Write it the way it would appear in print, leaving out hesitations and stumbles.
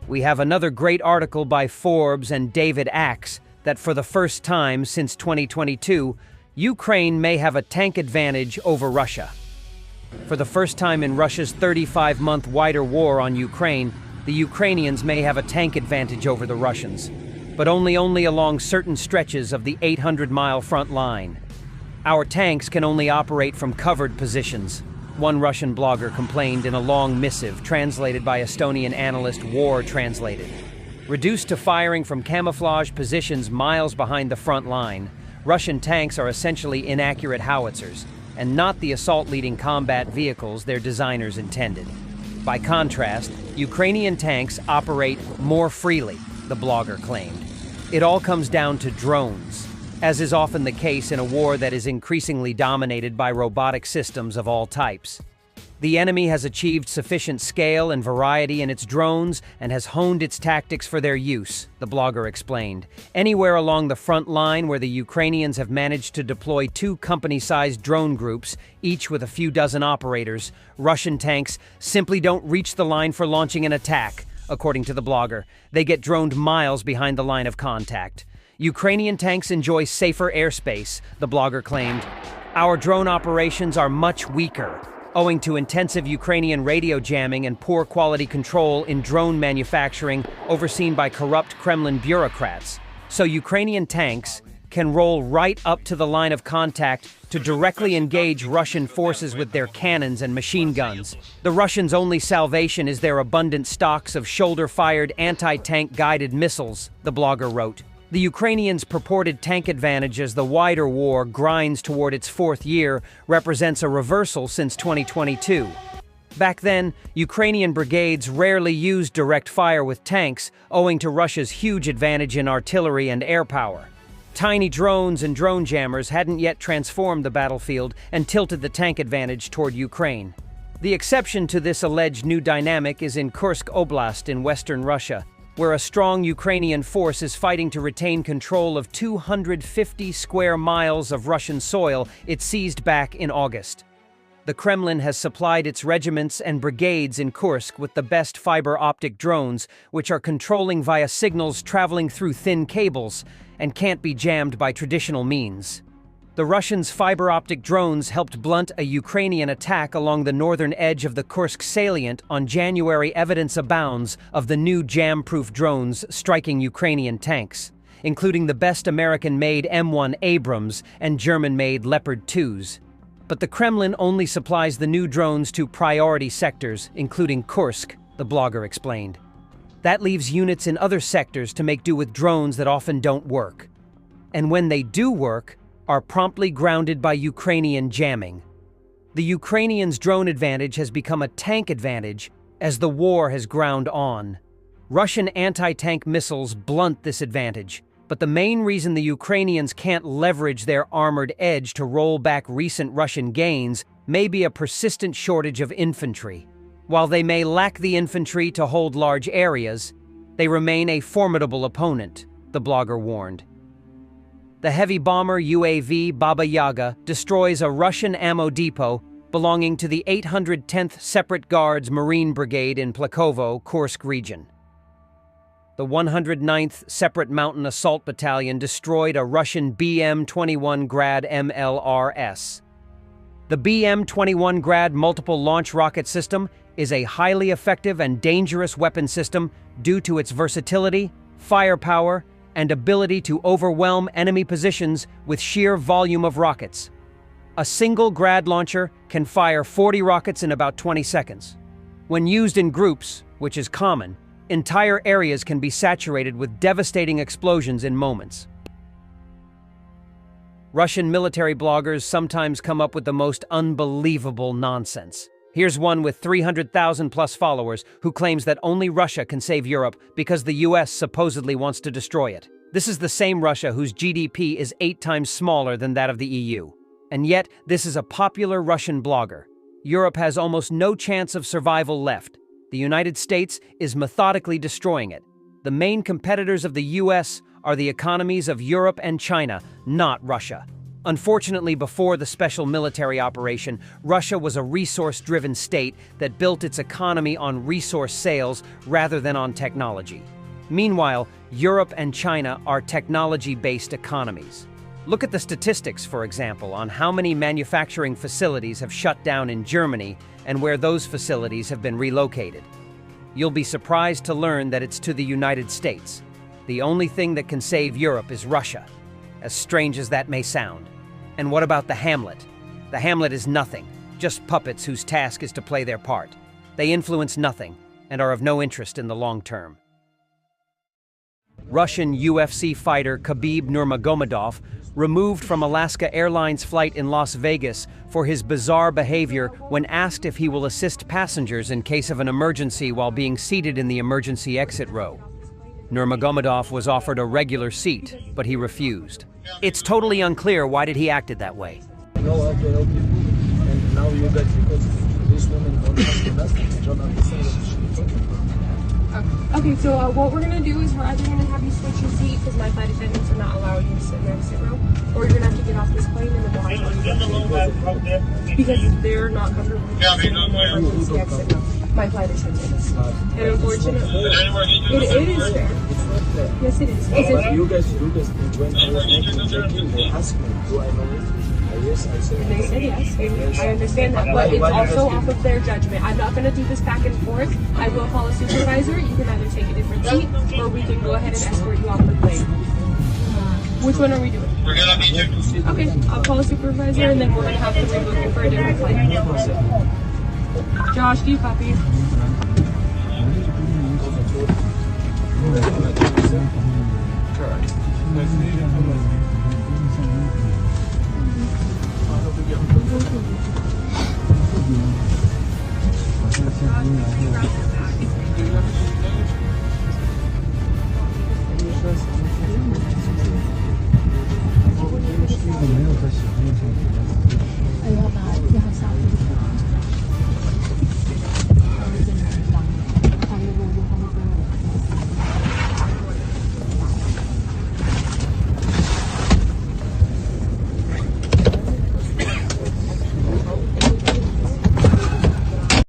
We have another great article by Forbes and David Axe that for the first time since 2022, Ukraine may have a tank advantage over Russia. For the first time in Russia's 35-month wider war on Ukraine, the Ukrainians may have a tank advantage over the Russians, but only along certain stretches of the 800-mile front line. Our tanks can only operate from covered positions, one Russian blogger complained in a long missive translated by Estonian analyst War Translated. Reduced to firing from camouflage positions miles behind the front line, Russian tanks are essentially inaccurate howitzers, and not the assault-leading combat vehicles their designers intended. By contrast, Ukrainian tanks operate more freely, the blogger claimed. It all comes down to drones, as is often the case in a war that is increasingly dominated by robotic systems of all types. The enemy has achieved sufficient scale and variety in its drones and has honed its tactics for their use, the blogger explained. Anywhere along the front line where the Ukrainians have managed to deploy 2 company-sized drone groups, each with a few dozen operators, Russian tanks simply don't reach the line for launching an attack, according to the blogger. They get droned miles behind the line of contact. Ukrainian tanks enjoy safer airspace, the blogger claimed. Our drone operations are much weaker, owing to intensive Ukrainian radio jamming and poor quality control in drone manufacturing overseen by corrupt Kremlin bureaucrats. So Ukrainian tanks can roll right up to the line of contact to directly engage Russian forces with their cannons and machine guns. The Russians' only salvation is their abundant stocks of shoulder-fired anti-tank guided missiles, the blogger wrote. The Ukrainians' purported tank advantage as the wider war grinds toward its 4th year represents a reversal since 2022. Back then, Ukrainian brigades rarely used direct fire with tanks, owing to Russia's huge advantage in artillery and air power. Tiny drones and drone jammers hadn't yet transformed the battlefield and tilted the tank advantage toward Ukraine. The exception to this alleged new dynamic is in Kursk Oblast in western Russia, where a strong Ukrainian force is fighting to retain control of 250 square miles of Russian soil it seized back in August. The Kremlin has supplied its regiments and brigades in Kursk with the best fiber-optic drones, which are controlling via signals traveling through thin cables and can't be jammed by traditional means. The Russians' fiber-optic drones helped blunt a Ukrainian attack along the northern edge of the Kursk salient on January. Evidence abounds of the new jam-proof drones striking Ukrainian tanks, including the best American-made M1 Abrams and German-made Leopard 2s. But the Kremlin only supplies the new drones to priority sectors, including Kursk, the blogger explained. That leaves units in other sectors to make do with drones that often don't work. And when they do work, are promptly grounded by Ukrainian jamming. The Ukrainians' drone advantage has become a tank advantage as the war has ground on. Russian anti-tank missiles blunt this advantage, but the main reason the Ukrainians can't leverage their armored edge to roll back recent Russian gains may be a persistent shortage of infantry. While they may lack the infantry to hold large areas, they remain a formidable opponent, the blogger warned. The heavy bomber UAV Baba Yaga destroys a Russian ammo depot belonging to the 810th Separate Guards Marine Brigade in Plakovo, Kursk region. The 109th Separate Mountain Assault Battalion destroyed a Russian BM-21 Grad MLRS. The BM-21 Grad multiple launch rocket system is a highly effective and dangerous weapon system due to its versatility, firepower, and ability to overwhelm enemy positions with sheer volume of rockets. A single Grad launcher can fire 40 rockets in about 20 seconds. When used in groups, which is common, entire areas can be saturated with devastating explosions in moments. Russian military bloggers sometimes come up with the most unbelievable nonsense. Here's one with 300,000 plus followers who claims that only Russia can save Europe because the US supposedly wants to destroy it. This is the same Russia whose GDP is 8 times smaller than that of the EU. And yet, this is a popular Russian blogger. Europe has almost no chance of survival left. The United States is methodically destroying it. The main competitors of the US are the economies of Europe and China, not Russia. Unfortunately, before the special military operation, Russia was a resource-driven state that built its economy on resource sales rather than on technology. Meanwhile, Europe and China are technology-based economies. Look at the statistics, for example, on how many manufacturing facilities have shut down in Germany and where those facilities have been relocated. You'll be surprised to learn that it's to the United States. The only thing that can save Europe is Russia, as strange as that may sound. And what about the Hamlet? The Hamlet is nothing, just puppets whose task is to play their part. They influence nothing and are of no interest in the long term. Russian UFC fighter Khabib Nurmagomedov removed from Alaska Airlines flight in Las Vegas for his bizarre behavior when asked if he will assist passengers in case of an emergency while being seated in the emergency exit row. Nurmagomedov was offered a regular seat, but he refused. It's totally unclear why did he acted that way. No, I can help you. And now you guys, because this woman don't understand what she's talking about. Okay, so what we're going to do is we're either going to have you switch your seat because my flight attendants are not allowing you to sit in the exit row, or you're going to have to get off this plane and then we'll have to leave because they're not comfortable with sitting in the emergency exit row. My flight attendants. And unfortunately, it is fair. It's not fair. Yes, it is. You guys, when I was making check-in, they asked me, do I know it? Yes, I said. And they said yes. I understand that, but it's also off of their judgment. I'm not going to do this back and forth. I will call a supervisor. You can either take a different seat, or we can go ahead and escort you off the plane. Which one are we doing? Okay, I'll call a supervisor, and then we're going to have to rebook you for a different flight. Josh, do you copy?